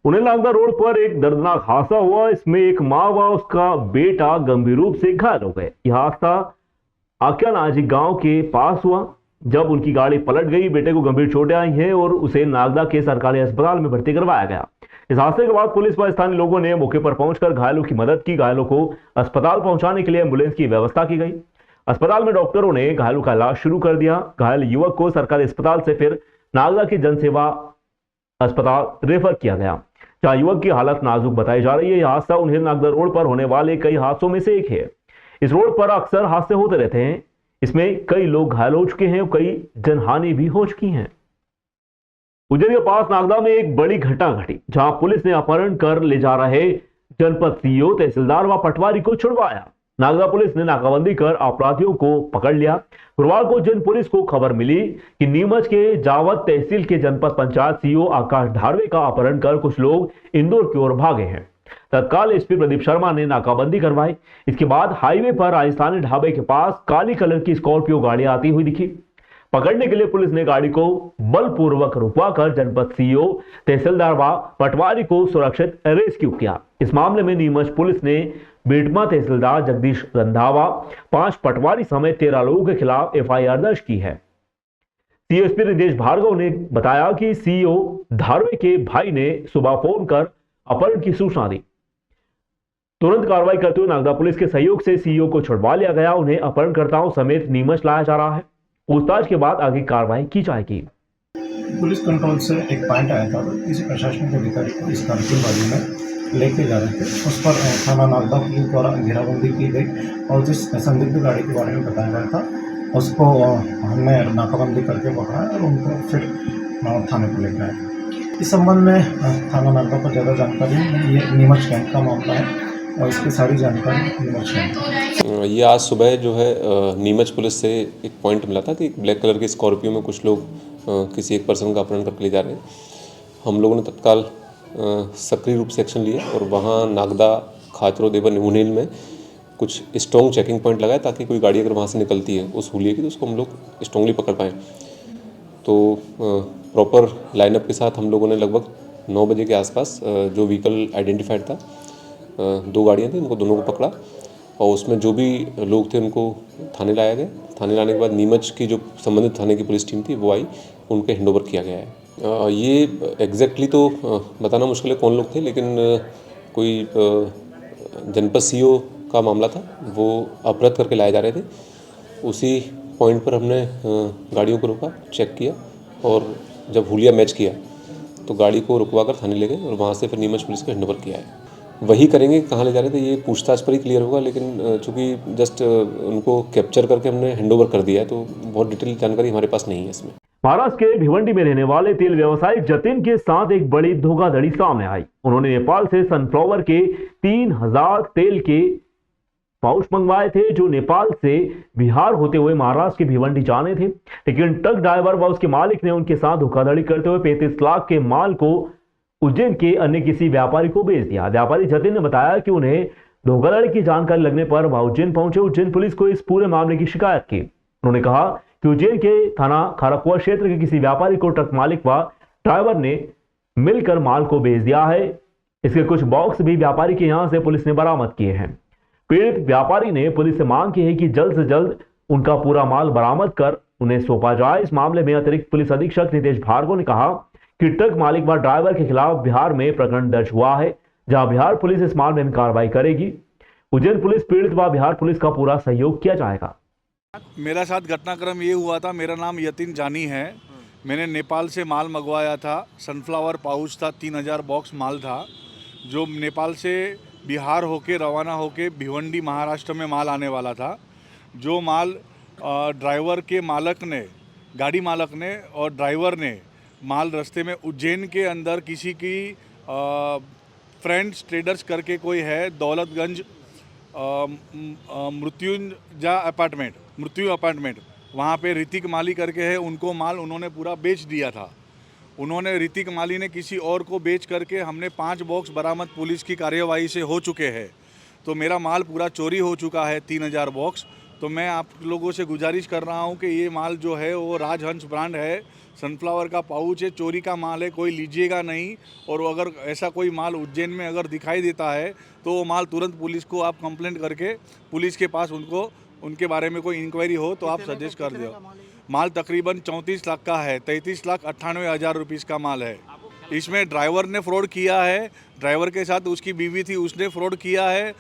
उन्हें नागदा रोड पर एक दर्दनाक हादसा हुआ। इसमें एक माँ व उसका बेटा गंभीर रूप से घायल हो गए। यह हादसा आक्यानाजी गांव के पास हुआ। जब उनकी गाड़ी पलट गई, बेटे को गंभीर चोटें आई हैं और उसे नागदा के सरकारी अस्पताल में भर्ती करवाया गया। इस हादसे के बाद पुलिस व स्थानीय लोगों ने मौके पर पहुंचकर घायलों की मदद की। घायलों को अस्पताल पहुंचाने के लिए एम्बुलेंस की व्यवस्था की गई। अस्पताल में डॉक्टरों ने घायलों का इलाज शुरू कर दिया। घायल युवक को सरकारी अस्पताल से फिर नागदा की जनसेवा अस्पताल रेफर किया गया, जहां युवक की हालत नाजुक बताई जा रही है। यह हादसा उन्हें नागदा रोड पर होने वाले कई हादसों में से एक है। इस रोड पर अक्सर हादसे होते रहते हैं। इसमें कई लोग घायल हो चुके हैं और कई जनहानि भी हो चुकी है। उज्जैन के पास नागदा में एक बड़ी घटना घटी, जहां पुलिस ने अपहरण कर ले जा रहे जनपद सीईओ, तहसीलदार व पटवारी को छुड़वाया। नागदा पुलिस ने नाकाबंदी कर अपराधियों को पकड़ लिया। गुरुवार को उज्जैन पुलिस को खबर मिली कि नीमच के जावद तहसील के जनपद पंचायत सीईओ आकाश धारवे का अपहरण कर कुछ लोग इंदौर की ओर भागे हैं। तत्काल एसपी प्रदीप शर्मा ने नाकाबंदी करवाई। इसके बाद हाईवे पर राजस्थानी ढाबे के पास काली कलर की स्कॉर्पियो गाड़ी आती हुई दिखी। पकड़ने के लिए पुलिस ने गाड़ी को बलपूर्वक रुकवाकर जनपद सीईओ, तहसीलदार व पटवारी को सुरक्षित रेस्क्यू किया। इस मामले में नीमच पुलिस ने बेटमा तहसीलदार जगदीश रंधावा, 5 पटवारी समेत 13 लोगों के खिलाफ एफआईआर दर्ज की है। सीएसपी रितेश भार्गव ने बताया कि सीईओ धारवे के भाई ने सुबह फोन कर अपहरण की सूचना दी। तुरंत कार्रवाई करते हुए नागदा पुलिस के सहयोग से सीईओ को छुड़वा लिया गया। उन्हें अपहरणकर्ताओं समेत नीमच लाया जा रहा है। पूछताछ के बाद आगे कार्रवाई की जाएगी। पुलिस कंट्रोल से एक पॉइंट आया था, किसी प्रशासनिक अधिकारी को इस स्कॉर्पियो में लेके जा रहे थे। उस पर थाना नागदा पुलिस द्वारा घेराबंदी की गई और जिस संदिग्ध गाड़ी के बारे में बताया गया था उसको हमने नाकाबंदी करके पकड़ा और उनको फिर थाने पर लेकर आए। इस संबंध में थाना नागदा पर ज़्यादा जानकारी, ये नीमच कैंप का मामला है और इसकी सारी जानकारी नीमच कैंप। ये आज सुबह जो है नीमच पुलिस से एक पॉइंट मिला था कि एक ब्लैक कलर की स्कॉर्पियो में कुछ लोग किसी एक पर्सन का अपहरण करके ले जा रहे हैं। हम लोगों ने तत्काल सक्रिय रूप से एक्शन लिया और वहाँ नागदा, खाचरो, देवर, उन्हेल में कुछ स्ट्रॉन्ग चेकिंग पॉइंट लगाए ताकि कोई गाड़ी अगर वहाँ से निकलती है उस हुलिये की तो उसको हम लोग स्ट्रॉन्गली पकड़ पाएँ। तो प्रॉपर लाइनअप के साथ हम लोगों ने लगभग 9 बजे के आसपास जो व्हीकल आइडेंटिफाइड था, 2 गाड़ियाँ थी, उनको दोनों को पकड़ा और उसमें जो भी लोग थे उनको थाने लाया गया। थाने लाने के बाद नीमच की जो संबंधित थाने की पुलिस टीम थी वो आई, उनके हैंडओवर किया गया है। ये एग्जैक्टली तो बताना मुश्किल है कौन लोग थे, लेकिन कोई जनपद सीईओ का मामला था, वो अपहृत करके लाए जा रहे थे। उसी पॉइंट पर हमने गाड़ियों को रोका, चेक किया और जब हुलिया मैच किया तो गाड़ी को रुकवा कर थाने ले गए और वहाँ से फिर नीमच पुलिस को हैंडओवर किया है। वही करेंगे, कहाँ ले जा रहे थे ये पूछताछ पर ही क्लियर होगा, लेकिन चूँकि जस्ट उनको कैप्चर करके हमने हैंडओवर कर दिया है तो बहुत डिटेल जानकारी हमारे पास नहीं है इसमें। महाराष्ट्र के भिवंडी में रहने वाले तेल व्यवसायी जतिन के साथ एक बड़ी धोखाधड़ी सामने आई। उन्होंने नेपाल से सनफ्लावर के 3000 तेल के पाउच मंगवाए थे, जो नेपाल से बिहार होते हुए महाराष्ट्र के भिवंडी जाने थे। लेकिन ट्रक ड्राइवर व उसके मालिक ने उनके साथ धोखाधड़ी करते हुए 35 लाख के माल को उज्जैन के अन्य किसी व्यापारी को बेच दिया। व्यापारी जतिन ने बताया कि उन्हें धोखाधड़ी की जानकारी लगने पर वह उज्जैन पहुंचे। उज्जैन पुलिस को इस पूरे मामले की शिकायत की। उन्होंने कहा कि उज्जैन के थाना खारकुआ क्षेत्र के किसी व्यापारी को ट्रक मालिक व ड्राइवर ने मिलकर माल को बेच दिया है। इसके कुछ बॉक्स भी व्यापारी के यहां से पुलिस ने बरामद किए हैं। पीड़ित व्यापारी ने पुलिस से मांग की है कि जल्द से जल्द उनका पूरा माल बरामद कर उन्हें सौंपा जाए। इस मामले में अतिरिक्त पुलिस अधीक्षक रितेश भार्गव ने कहा कि ट्रक मालिक व ड्राइवर के खिलाफ बिहार में प्रकरण दर्ज हुआ है, जहां बिहार पुलिस इस मामले में कार्रवाई करेगी। उज्जैन पुलिस पीड़ित व बिहार पुलिस का पूरा सहयोग किया जाएगा। मेरा साथ घटनाक्रम ये हुआ था, मेरा नाम यतिन जानी है। मैंने नेपाल से माल मंगवाया था, सनफ्लावर पाउच था, 3000 बॉक्स माल था, जो नेपाल से बिहार होके रवाना होके भिवंडी महाराष्ट्र में माल आने वाला था। जो माल ड्राइवर के मालक ने, गाड़ी मालक ने और ड्राइवर ने माल रास्ते में उज्जैन के अंदर किसी की फ्रेंड्स ट्रेडर्स करके कोई है, दौलतगंज मृत्यु अपार्टमेंट वहाँ पे ऋतिक माली करके है, उनको माल उन्होंने पूरा बेच दिया था। उन्होंने ऋतिक माली ने किसी और को बेच करके हमने 5 बॉक्स बरामद पुलिस की कार्यवाही से हो चुके हैं। तो मेरा माल पूरा चोरी हो चुका है, 3000 बॉक्स, तो मैं आप लोगों से गुजारिश कर रहा हूँ कि ये माल जो है वो राजहंस ब्रांड है, सनफ्लावर का पाउच है, चोरी का माल है, कोई लीजिएगा नहीं। और अगर ऐसा कोई माल उज्जैन में अगर दिखाई देता है तो वो माल तुरंत पुलिस को आप कंप्लेंट करके पुलिस के पास उनके बारे में कोई इंक्वायरी हो तो आप सजेस्ट कर दो। माल तकरीबन 34 लाख का है, 33,98,000 रुपीज़ का माल है। इसमें ड्राइवर ने फ्रॉड किया है, ड्राइवर के साथ उसकी बीवी थी, उसने फ्रॉड किया है।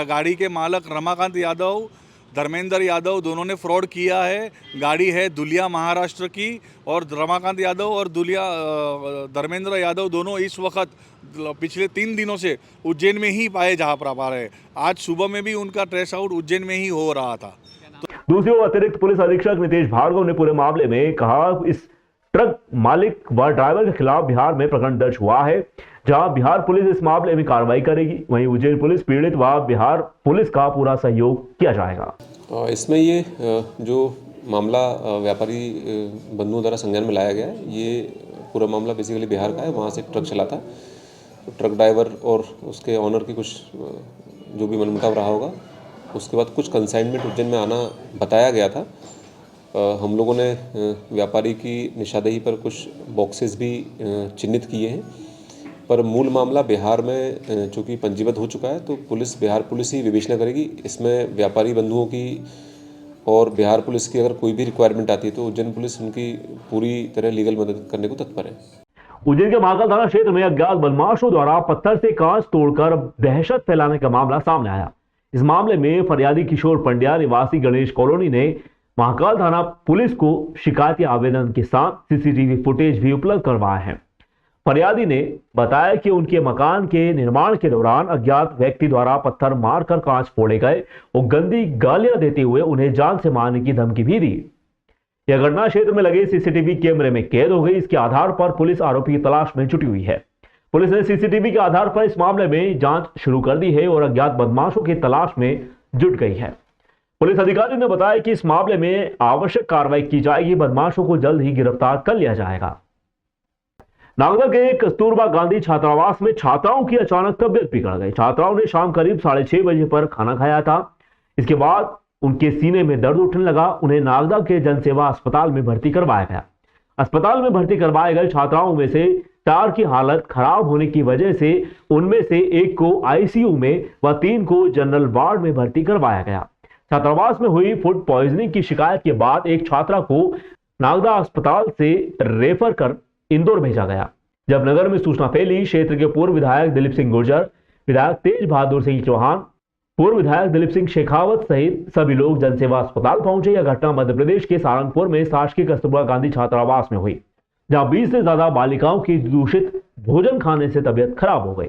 गाड़ी के मालक रमाकांत यादव, धर्मेंद्र यादव दोनों ने फ्रॉड किया है। गाड़ी है दुलिया महाराष्ट्र की, और रमाकांत यादव और धर्मेंद्र यादव दोनों इस वक्त पिछले 3 दिनों से उज्जैन में ही पाए जा पा रहे हैं। आज सुबह में भी उनका ट्रेस आउट उज्जैन में ही हो रहा था। दूसरी ओर अतिरिक्त पुलिस अधीक्षक नितेश भार्गव ने पूरे मामले में कहा, इस ट्रक मालिक व ड्राइवर के खिलाफ बिहार में प्रकरण दर्ज हुआ है, जहां बिहार पुलिस इस मामले में कार्रवाई करेगी। वहीं उज्जैन पुलिस पीड़ित व बिहार पुलिस का पूरा सहयोग किया जाएगा। इसमें ये जो मामला व्यापारी बंधुओं द्वारा संज्ञान में लाया गया है, ये पूरा मामला बेसिकली बिहार का है। वहाँ से एक ट्रक चला था, तो ट्रक ड्राइवर और उसके ऑनर की कुछ जो भी मनमुटाव रहा होगा, उसके बाद कुछ कंसाइनमेंट उज्जैन में आना बताया गया था। हम लोगों ने व्यापारी की निशानदेही पर कुछ बॉक्सेस भी चिन्हित किए हैं, पर मूल मामला बिहार में चूँकि पंजीबद्ध हो चुका है, तो बिहार पुलिस ही विवेचना करेगी। इसमें व्यापारी बंधुओं की और बिहार पुलिस की अगर कोई भी रिक्वायरमेंट आती है तो उज्जैन पुलिस उनकी पूरी तरह लीगल मदद करने को तत्पर है। उज्जैन के महाकाल थाना क्षेत्र में अज्ञात बदमाशों द्वारा पत्थर से कांच तोड़कर दहशत फैलाने का मामला सामने आया। इस मामले में फरियादी किशोर पंड्या निवासी गणेश कॉलोनी ने महाकाल थाना पुलिस को शिकायती आवेदन के साथ सीसीटीवी फुटेज भी उपलब्ध करवाया है। फरियादी ने बताया कि उनके मकान के निर्माण के दौरान अज्ञात व्यक्ति द्वारा पत्थर मारकर कांच फोड़े गए और गंदी गालियां देते हुए उन्हें जान से मारने की धमकी भी दी। यह घटना क्षेत्र में लगे सीसीटीवी कैमरे में कैद हो गई। इसके आधार पर पुलिस आरोपी की तलाश में जुटी हुई है। पुलिस ने सीसीटीवी के आधार पर इस मामले में जांच शुरू कर दी है और अज्ञात बदमाशों की तलाश में जुट गई है। पुलिस अधिकारी ने बताया कि इस मामले में आवश्यक कार्रवाई की जाएगी। बदमाशों को जल्द ही गिरफ्तार कर लिया जाएगा। नागदा के कस्तूरबा गांधी छात्रावास में छात्राओं की अचानक तबियत बिगड़ गई। छात्राओं ने शाम करीब 6:30 बजे पर खाना खाया था। इसके बाद उनके सीने में दर्द उठने लगा। उन्हें नागदा के जनसेवा अस्पताल में भर्ती करवाया गया। अस्पताल में भर्ती करवाए गए छात्राओं में से 4 की हालत खराब होने की वजह से उनमें से 1 को आईसीयू में व 3 को जनरल वार्ड में भर्ती करवाया गया। छात्रावास में हुई फूड पॉइजनिंग की शिकायत के बाद एक छात्रा को नागदा अस्पताल से रेफर कर इंदौर भेजा गया। जब नगर में सूचना फैली, क्षेत्र के पूर्व विधायक दिलीप सिंह गुर्जर, विधायक तेज बहादुर सिंह चौहान, पूर्व विधायक दिलीप सिंह शेखावत सहित सभी लोग जनसेवा अस्पताल पहुंचे। यह घटना मध्य प्रदेश के सहारनपुर में शासकीय कस्तूरबा गांधी छात्रावास में हुई, जहां 20 से ज्यादा बालिकाओं की दूषित भोजन खाने से तबियत खराब हो गई।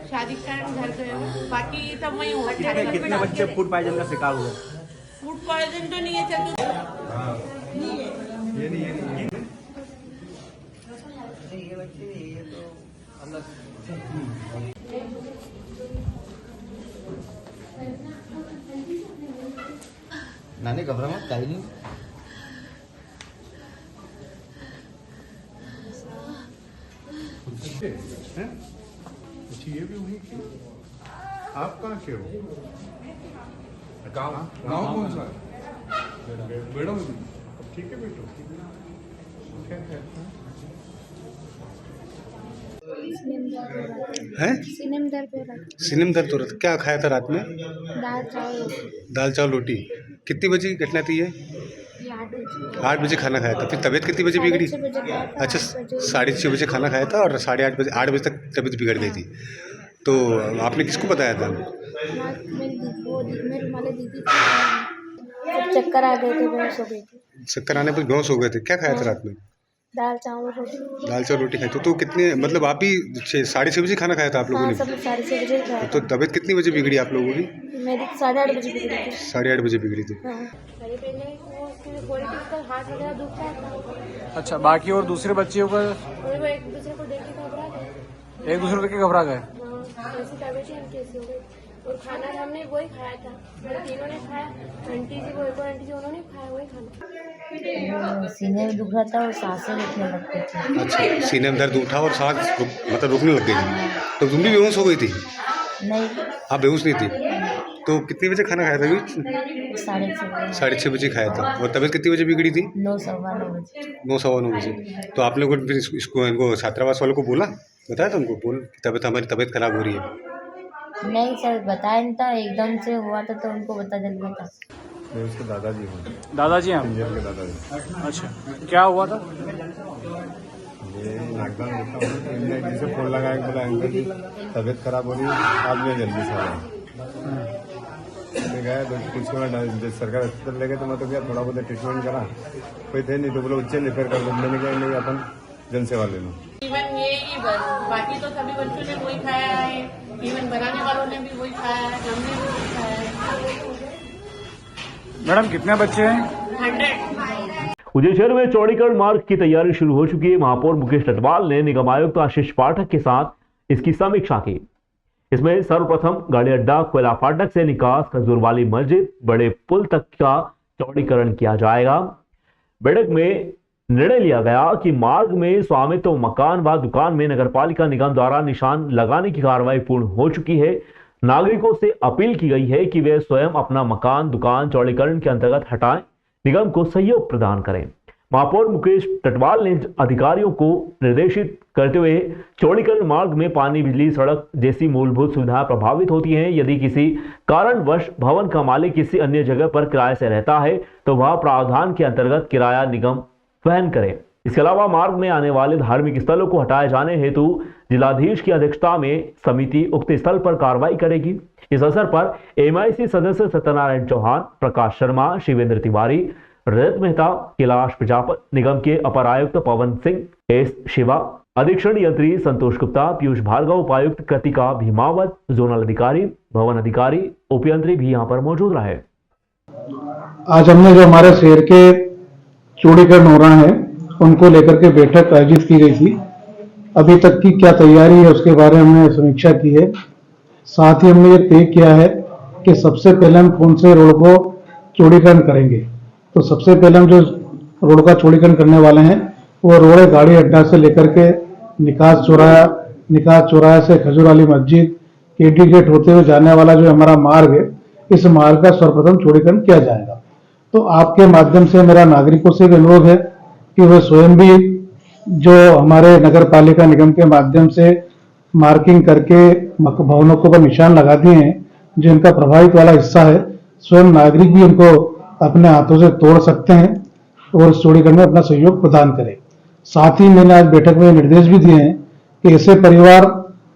शादी के कारण घर गए हो, बाकी सब वही हो। कितने बच्चे फूड पॉइजन का शिकार हुए? फूड पॉइजन तो नहीं है, चल नानी घबरा मत, काही नहीं। ये भी वही की। आप कहाँ के हो? गाँव कौन सा है? बेड़ा में। ठीक है बेटो। है सीने में दर्द हो रहा है। सीने में दर्द हो रहा था। क्या खाया था रात में? दाल चावल रोटी। कितनी बजे की घटना थी ये? 8 बजे खाना खाया था। फिर तबीयत कितनी बजे बिगड़ी? अच्छा, 6:30 बजे खाना खाया था और 8:30 बजे 8 बजे तक तबीयत बिगड़ गई थी। तो आपने किसको बताया था? मेरी वाले दीदी चक्कर आ गए थे, बेहोश हो गई थी। चक्कर आने पर बेहोश हो गए थे। क्या खाया था रात में? दाल चावल रोटी खाई। तो कितने मतलब आप ही 6:30 बजे खाना खाया था आप लोगों ने? 6:30 बजे खाया। तो तबीयत कितनी बजे बिगड़ी आप लोगों की? मेरी 8:30 बजे बिगड़ी थी। 8:30 बजे बिगड़ी थी। हाथ वगैरह दुखता था। अच्छा, बाकी और दूसरे बच्चियों का एक दूसरे को देख के घबरा गए। एक दूसरे को देख के घबरा गए। ऐसी तबीयत ही कैसी हो गई। और खाना हमने वही खाया था, तीनों ने खाया। आंटी जी वो एक और आंटी जी उन्होंने खाया वही खाना। सीने में दुख रहा था और सांसें रुकने लग गई थी। अच्छा, सीने में दर्द उठा और सांस मतलब रुकने लग गई थी। तो तुम भी बेहोश हो गई थी? नहीं, आप बेहोश नहीं थी। तो कितने बजे खाना खाया था? 6:30 6:30 खाया था। और तबीयत कितनी बजे बिगड़ी थी? 9:15 बजे। 9 सवा 9 बजे। तो आप लोगों ने फिर इसको इनको छात्रावास वालों को बोला, बताया था उनको, हमारी तबीयत खराब हो रही है? नहीं सर, बताया नहीं था, एकदम से हुआ था तो उनको पता चल गया था। मैं उसके दादाजी हूँ, दादाजी हैं आप? इंजन के दादाजी। अच्छा, क्या हुआ था? ये नागदान होता है, इनने जिसे फोन लगाया कि बोला अंकल की तबीयत खराब हो रही है, आप में जल्दी से आया। मैं गया तो कुछ में सरकारी अस्पताल ले गए तो मैं तो गया, थोड़ा बहुत ट्रीटमेंट करा, कोई थे नहीं तो बोले उज्जैन रिपेयर कर दो। मैंने कहा नहीं, अपन जनसेवा ले लो। इवन ये ही बस, बाकी तो सभी बच्चों ने वही खाया है, इवन बनाने वालों ने भी वही खाया है, हमने भी वही खाया है। मैडम कितने बच्चे हैं? 100। उज्जैन शहर में चौड़ीकरण मार्ग की तैयारी शुरू हो चुकी है। महापौर मुकेश टटवाल ने निगम आयुक्त आशीष पाठक के साथ इसकी समीक्षा की। इसमें सर्वप्रथम गाड़ी अड्डा, कोयला फाटक से निकास, खजूर वाली मस्जिद, बड़े पुल तक का चौड़ीकरण किया जाएगा। बैठक में निर्णय लिया गया कि मार्ग में स्वामित्व मकान व दुकान में नगरपालिका निगम द्वारा निशान लगाने की कार्रवाई पूर्ण हो चुकी है। नागरिकों से अपील की गई है कि वे स्वयं अपना मकान दुकान चौड़ीकरण के अंतर्गत हटाएं, निगम को सहयोग प्रदान करें। महापौर मुकेश टटवाल ने अधिकारियों को निर्देशित करते हुए चौड़ीकरण मार्ग में पानी, बिजली, सड़क जैसी मूलभूत सुविधाएं प्रभावित होती हैं। यदि किसी कारणवश भवन का मालिक किसी अन्य जगह पर किराए से रहता है तो वह प्रावधान के अंतर्गत किराया निगम वहन करे। इसके अलावा मार्ग में आने वाले धार्मिक स्थलों को हटाए जाने हेतु जिलाधीश की अध्यक्षता में समिति उक्त स्थल पर कार्रवाई करेगी। इस अवसर पर एमआईसी सदस्य सत्यनारायण चौहान, प्रकाश शर्मा, शिवेंद्र तिवारी, रजत मेहता, कैलाश प्रजापति, निगम के अपर आयुक्त पवन सिंह, एस शिवा, अधीक्षण यंत्री संतोष गुप्ता, पीयूष भार्गव, उपायुक्त कृतिका भीमावत, जोनल अधिकारी, भवन अधिकारी, उपयंत्री भी यहाँ पर मौजूद रहे। आज हमने जो हमारे शहर के चौड़ीकरण हो रहा है उनको लेकर के बैठक आयोजित की गई थी। अभी तक की क्या तैयारी है उसके बारे में हमने समीक्षा की है। साथ ही हमने ये तय किया है कि सबसे पहले हम कौन से रोड को चौड़ीकरण करेंगे। तो सबसे पहले हम जो रोड का चौड़ीकरण करने वाले हैं वो रोड है गाड़ी अड्डा से लेकर के निकास चौराहा से खजूर वाली मस्जिद, केटी गेट होते हुए जाने वाला जो हमारा मार्ग है, इस मार्ग का सर्वप्रथम चौड़ीकरण किया जाएगा। तो आपके माध्यम से मेरा नागरिकों से भी अनुरोध है कि वह स्वयं भी जो हमारे नगर पालिका निगम के माध्यम से मार्किंग करके भवनों को पर निशान लगा दिए हैं, जो इनका प्रभावित वाला हिस्सा है, स्वयं नागरिक भी उनको अपने हाथों से तोड़ सकते हैं और इस चौड़ीकरण में अपना सहयोग प्रदान करें। साथ ही मैंने आज बैठक में निर्देश भी दिए हैं कि ऐसे परिवार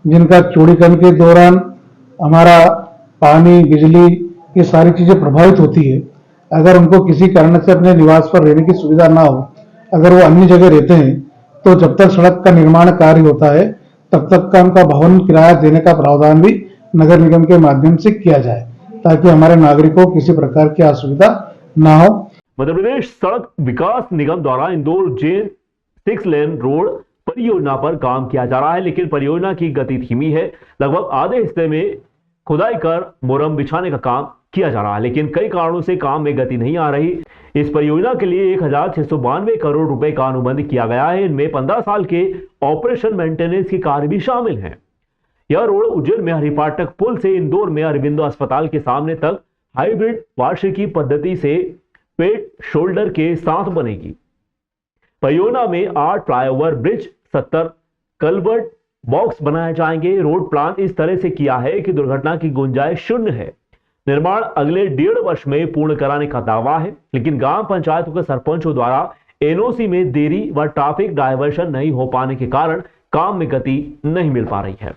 जिनका चौड़ीकरण के दौरान हमारा पानी, बिजली, ये सारी चीजें प्रभावित होती है, अगर उनको किसी कारण से अपने निवास पर रहने की सुविधा ना हो, अगर वो अन्य जगह रहते हैं, तो जब तक सड़क का निर्माण कार्य होता है तब तक का उनका भवन किराया देने का प्रावधान भी नगर निगम के माध्यम से किया जाए, ताकि हमारे नागरिकों को किसी प्रकार की असुविधा ना हो। मध्य प्रदेश सड़क विकास निगम द्वारा इंदौर जेन 6 लेन रोड परियोजना पर काम किया जा रहा है, लेकिन परियोजना की गति धीमी है। लगभग आधे हिस्से में खुदाई कर मोरम बिछाने का काम किया जा रहा है, लेकिन कई कारणों से काम में गति नहीं आ रही। इस परियोजना के लिए 1692 करोड़ रुपए का अनुबंध किया गया है। इनमें 15 साल के ऑपरेशन मेंटेनेंस के कार्य भी शामिल हैं। यह रोड उज्जैन में हरिपाटक पुल से इंदौर में अरविंदो अस्पताल के सामने तक हाइब्रिड वार्षिकी पद्धति से पेट शोल्डर के साथ बनेगी। परियोजना में 8 फ्लाईओवर ब्रिज, 70 कल्वर्ट बॉक्स बनाए जाएंगे। रोड प्लान इस तरह से किया है कि दुर्घटना की गुंजाइश शून्य है। निर्माण अगले 1.5 वर्ष में पूर्ण कराने का दावा है, लेकिन ग्राम पंचायतों के सरपंचों द्वारा एनओसी में देरी व ट्रैफिक डायवर्शन नहीं हो पाने के कारण काम में गति नहीं मिल पा रही है।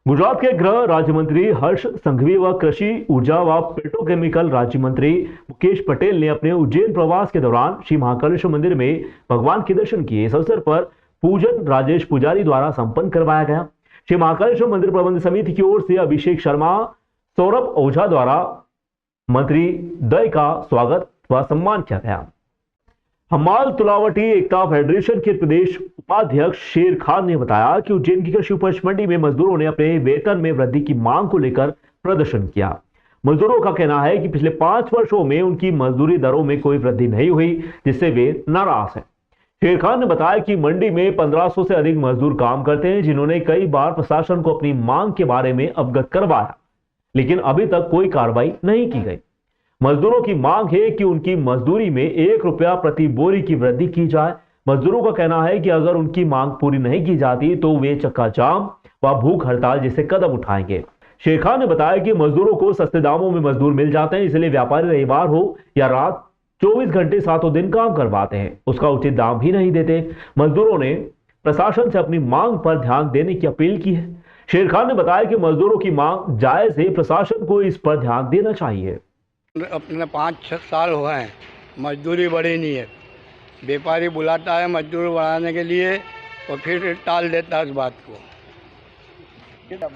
गुजरात के गृह राज्य मंत्री हर्ष संघवी व कृषि, ऊर्जा व पेट्रोकेमिकल राज्य मंत्री मुकेश पटेल ने अपने उज्जैन प्रवास के दौरान श्री महाकालेश्वर मंदिर में भगवान के दर्शन किए। इस अवसर पर पूजन राजेश पुजारी द्वारा संपन्न करवाया गया। श्री महाकालेश्वर मंदिर प्रबंध समिति की ओर से अभिषेक शर्मा, सौरभ ओझा द्वारा मंत्री द्वय का स्वागत व सम्मान किया गया। हमाल तुलावटी एकता फेडरेशन के प्रदेश उपाध्यक्ष शेर खान ने बताया कि उज्जैन की कृषि उपज मंडी में मजदूरों ने अपने वेतन में वृद्धि की मांग को लेकर प्रदर्शन किया। मजदूरों का कहना है कि पिछले 5 वर्षों में उनकी मजदूरी दरों में कोई वृद्धि नहीं हुई, जिससे वे नाराज हैं। शेर खान ने बताया कि मंडी में 1500 से अधिक मजदूर काम करते हैं, जिन्होंने कई बार प्रशासन को अपनी मांग के बारे में अवगत करवाया, लेकिन अभी तक कोई कार्रवाई नहीं की गई। मजदूरों की मांग है कि उनकी मजदूरी में 1 रुपया प्रति बोरी की वृद्धि की जाए। मजदूरों का कहना है कि अगर उनकी मांग पूरी नहीं की जाती तो वे चक्का जाम व भूख हड़ताल जैसे कदम उठाएंगे। शेर खान ने बताया कि मजदूरों को सस्ते दामों में मजदूर मिल जाते हैं, इसलिए व्यापारी रविवार हो या रात 24 घंटे 7 दिन काम करवाते हैं, उसका उचित दाम भी नहीं देते। मजदूरों ने प्रशासन से अपनी मांग पर ध्यान देने की अपील की है। शेर खान ने बताया कि मजदूरों की मांग जायज है, प्रशासन को इस पर ध्यान देना चाहिए। अपने 5-6 साल हुए हैं, मजदूरी बढ़ी नहीं है। व्यापारी बुलाता है मजदूरी बढ़ाने के लिए और फिर टाल देता है उस बात को।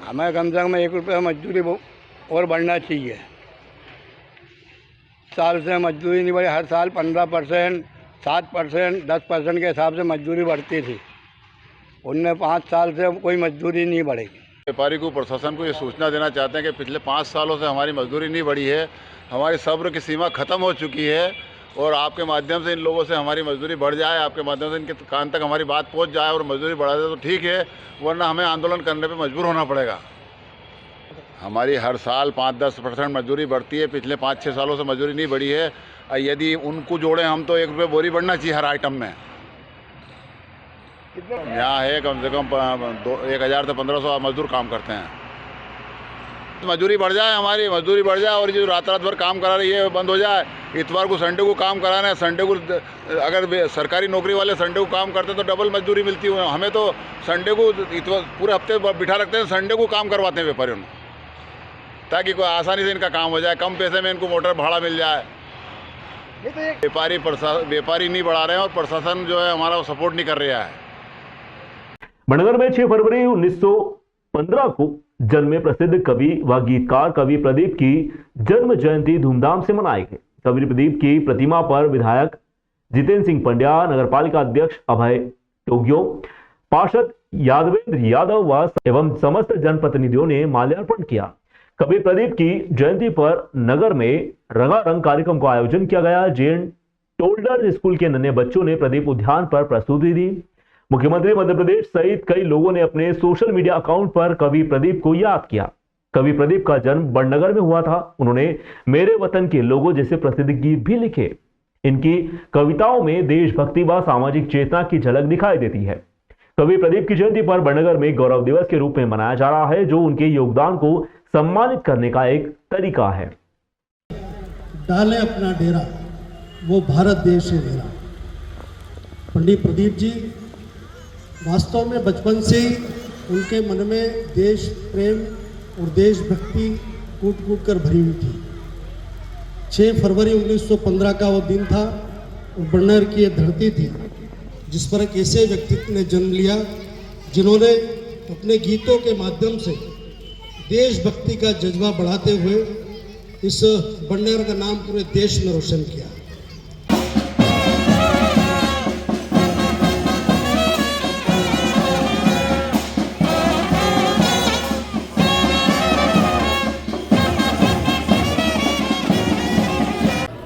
हमें कम से कम 1 रुपया मजदूरी और बढ़ना चाहिए। साल से मजदूरी नहीं बढ़ी, हर साल 15%, 7%, 10% के हिसाब से मजदूरी बढ़ती थी। उनने 5 साल से कोई मजदूरी नहीं बढ़ेगी। व्यापारी को, प्रशासन को ये सूचना देना चाहते हैं कि पिछले 5 सालों से हमारी मजदूरी नहीं बढ़ी है, हमारी सब्र की सीमा ख़त्म हो चुकी है और आपके माध्यम से इन लोगों से हमारी मजदूरी बढ़ जाए, आपके माध्यम से इनके कान तक हमारी बात पहुंच जाए और मजदूरी बढ़ा दे तो ठीक है, वरना हमें आंदोलन करने पे मजबूर होना पड़ेगा। हमारी हर साल 5-10% मजदूरी बढ़ती है, पिछले 5-6 सालों से मजदूरी नहीं बढ़ी है। यदि उनको जोड़ें हम तो 1 रुपये बोरी बढ़ना चाहिए हर आइटम में। यहाँ है कम से कम 1000 से 1500 मजदूर काम करते हैं। मजदूरी बढ़ जाए, हमारी मजदूरी बढ़ जाए और जो रात भर काम करा रही है बंद हो जाए। इतवार को, संडे को काम कराना है, संडे को अगर सरकारी नौकरी वाले संडे को काम करते हैं तो डबल मजदूरी मिलती है। हमें तो संडे को इतवार पूरे हफ्ते बिठा रखते हैं, संडे को काम करवाते हैं व्यापारियों में, ताकि कोई आसानी से इनका काम हो जाए, कम पैसे में इनको मोटर भाड़ा मिल जाए। व्यापारी नहीं बढ़ा रहे हैं और प्रशासन जो है हमारा सपोर्ट नहीं कर रहा है। बड़नगर में 6 फरवरी 1915 को जन्मे प्रसिद्ध कवि व गीतकार कवि प्रदीप की जन्म जयंती धूमधाम से मनाई गई। कवि प्रदीप की प्रतिमा पर विधायक जितेंद्र सिंह पंड्या, नगरपालिका अध्यक्ष अभय टोगियो, पार्षद यादवेंद्र यादव एवं समस्त जनप्रतिनिधियों ने माल्यार्पण किया। कवि प्रदीप की जयंती पर नगर में रंगारंग कार्यक्रम का आयोजन किया गया। जेएन टोल्डर स्कूल के नन्हे बच्चों ने प्रदीप उद्यान पर प्रस्तुति दी। मुख्यमंत्री मध्य प्रदेश सहित कई लोगों ने अपने सोशल मीडिया अकाउंट पर कवि प्रदीप को याद किया। कवि प्रदीप का जन्म बड़नगर में हुआ था। उन्होंने मेरे वतन के लोगों जैसे प्रसिद्ध गीत भी लिखे। इनकी कविताओं में देशभक्ति व सामाजिक चेतना की झलक दिखाई देती है। कवि प्रदीप की जयंती पर बड़नगर में गौरव दिवस के रूप में मनाया जा रहा है, जो उनके योगदान को सम्मानित करने का एक तरीका है। डाले अपना डेरा, वो भारत देश है मेरा। पंडित प्रदीप जी वास्तव में बचपन से ही उनके मन में देश प्रेम और देशभक्ति कूट कूट कर भरी हुई थी। 6 फरवरी 1915 का वो दिन था और बड़नगर की ये धरती थी जिस पर एक ऐसे व्यक्तित्व ने जन्म लिया जिन्होंने अपने गीतों के माध्यम से देशभक्ति का जज्बा बढ़ाते हुए इस बड़नगर का नाम पूरे देश में रोशन किया।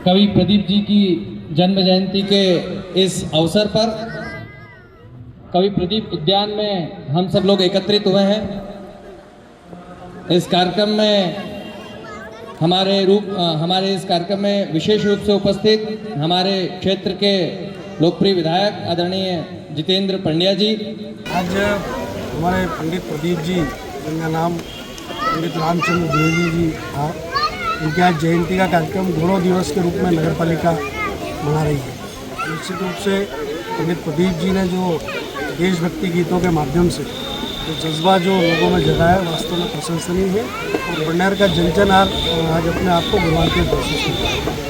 कवि प्रदीप जी की जन्म जयंती के इस अवसर पर कवि प्रदीप उद्यान में हम सब लोग एकत्रित हुए हैं। इस कार्यक्रम में हमारे इस कार्यक्रम में विशेष रूप से उपस्थित हमारे क्षेत्र के लोकप्रिय विधायक आदरणीय जितेंद्र पंड्या जी। आज हमारे पंडित प्रदीप जी, जिनका नाम पंडित रामचंद्र द्विवेदी जी था, इनके आज जयंती का कार्यक्रम गौरव दिवस के रूप में नगरपालिका मना रही है। निश्चित रूप से पंडित प्रदीप जी ने जो देशभक्ति गीतों के माध्यम से जो जज्बा जो लोगों में जगाया वास्तव में प्रशंसनीय है और बड़नगर का जन आज अपने आप को गौरवान्वित महसूस करता है।